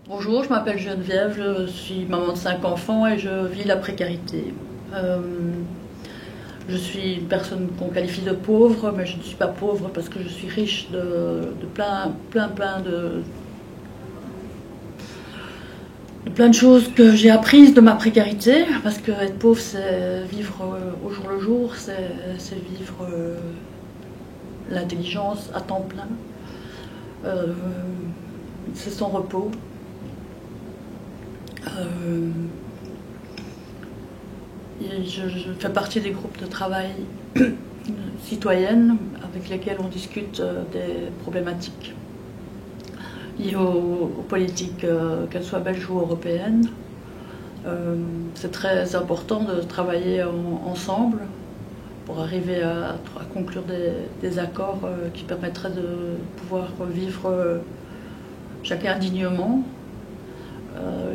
Bonjour, je m'appelle Geneviève, je suis maman de 5 enfants et je vis la précarité. Euh, je suis une personne qu'on qualifie de pauvre, mais je ne suis pas pauvre parce que je suis riche de plein de choses que j'ai apprises de ma précarité. Parce que être pauvre, c'est vivre au jour le jour, c'est vivre l'intelligence à temps plein. Euh, c'est son repos. Euh, je fais partie des groupes de travail citoyennes avec lesquels on discute des problématiques liées aux politiques, qu'elles soient belges ou européennes. C'est très important de travailler ensemble pour arriver à conclure des accords qui permettraient de pouvoir vivre chacun dignement.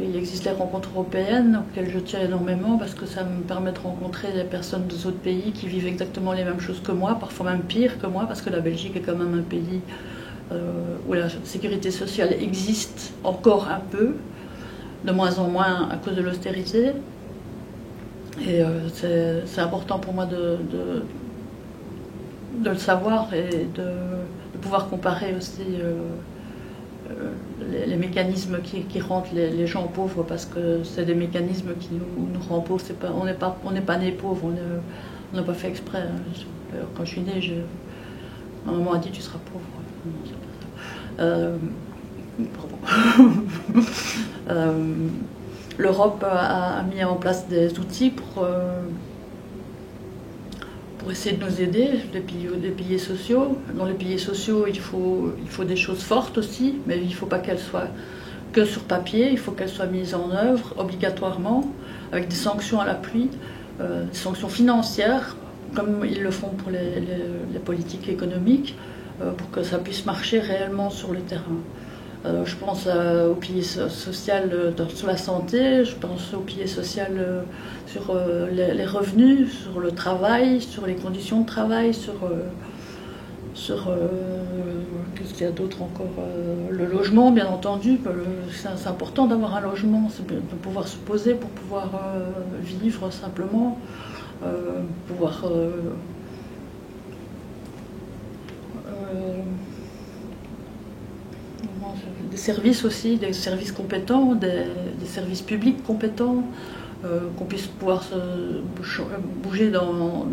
Il existe les rencontres européennes auxquelles je tiens énormément parce que ça me permet de rencontrer des personnes d'autres pays qui vivent exactement les mêmes choses que moi, parfois même pire que moi, parce que la Belgique est quand même un pays où la sécurité sociale existe encore un peu, de moins en moins à cause de l'austérité. Et c'est important pour moi de le savoir et de pouvoir comparer aussi les mécanismes qui rendent les gens pauvres, parce que c'est des mécanismes qui nous rendent pauvres. On n'est pas né pauvre, on n'a pas fait exprès. Quand je suis née, ma maman a dit tu seras pauvre. Pardon. L'Europe a mis en place des outils pour essayer de nous aider, les piliers sociaux. Dans les piliers sociaux, il faut des choses fortes aussi, mais il ne faut pas qu'elles soient que sur papier, il faut qu'elles soient mises en œuvre obligatoirement, avec des sanctions à l'appui, des sanctions financières, comme ils le font pour les politiques économiques, pour que ça puisse marcher réellement sur le terrain. Je pense au pilier social sur la santé, je pense au pilier social sur les revenus, sur le travail, sur les conditions de travail, sur qu'est-ce qu'il y a d'autre encore, le logement, bien entendu. C'est important d'avoir un logement, de pouvoir se poser pour pouvoir vivre simplement, pouvoir des services aussi, des services compétents, des services publics compétents, qu'on puisse pouvoir se bouger dans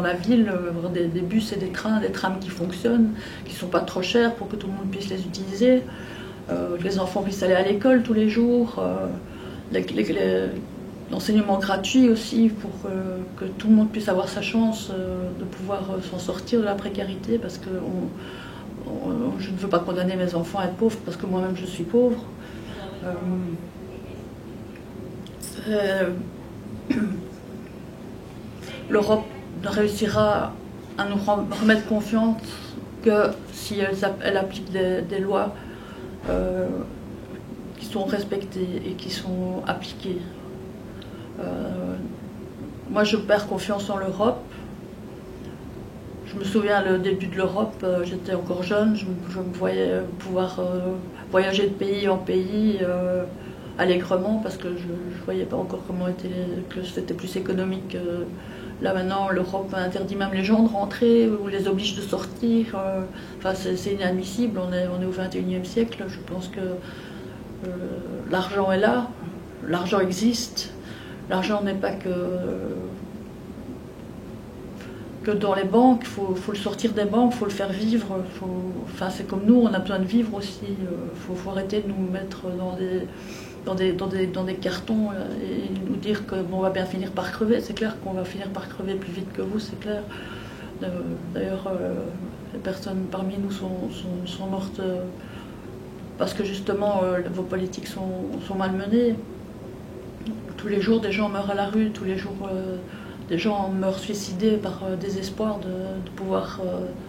la ville, avoir des bus et des trams qui fonctionnent, qui ne sont pas trop chers pour que tout le monde puisse les utiliser, que les enfants puissent aller à l'école tous les jours, l'enseignement gratuit aussi pour que tout le monde puisse avoir sa chance de pouvoir s'en sortir de la précarité, parce que je ne veux pas condamner mes enfants à être pauvres parce que moi-même je suis pauvre. L'Europe ne réussira à nous remettre confiance que si elle applique des lois qui sont respectées et qui sont appliquées. Moi je perds confiance en l'Europe. Je me souviens, le début de l'Europe, j'étais encore jeune, je me voyais pouvoir voyager de pays en pays allègrement, parce que je ne voyais pas encore que c'était plus économique. Là maintenant, l'Europe interdit même les gens de rentrer ou les oblige de sortir. Enfin, c'est inadmissible, on est au XXIe siècle. Je pense que l'argent est là, l'argent existe. L'argent n'est pas que dans les banques, il faut le sortir des banques, il faut le faire vivre. Enfin, c'est comme nous, on a besoin de vivre aussi. Il faut arrêter de nous mettre dans des cartons et nous dire qu'on va bien finir par crever. C'est clair qu'on va finir par crever plus vite que vous, c'est clair. D'ailleurs, les personnes parmi nous sont mortes parce que justement vos politiques sont mal menées. Tous les jours, des gens meurent à la rue, tous les jours... des gens meurent suicidés par désespoir de pouvoir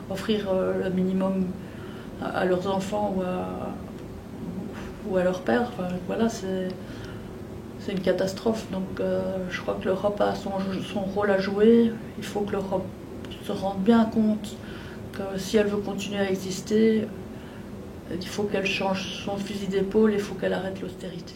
offrir le minimum à leurs enfants ou à leur père. Enfin, voilà, c'est une catastrophe. Donc je crois que l'Europe a son rôle à jouer. Il faut que l'Europe se rende bien compte que si elle veut continuer à exister, Il faut qu'elle change son fusil d'épaule, il faut qu'elle arrête l'austérité.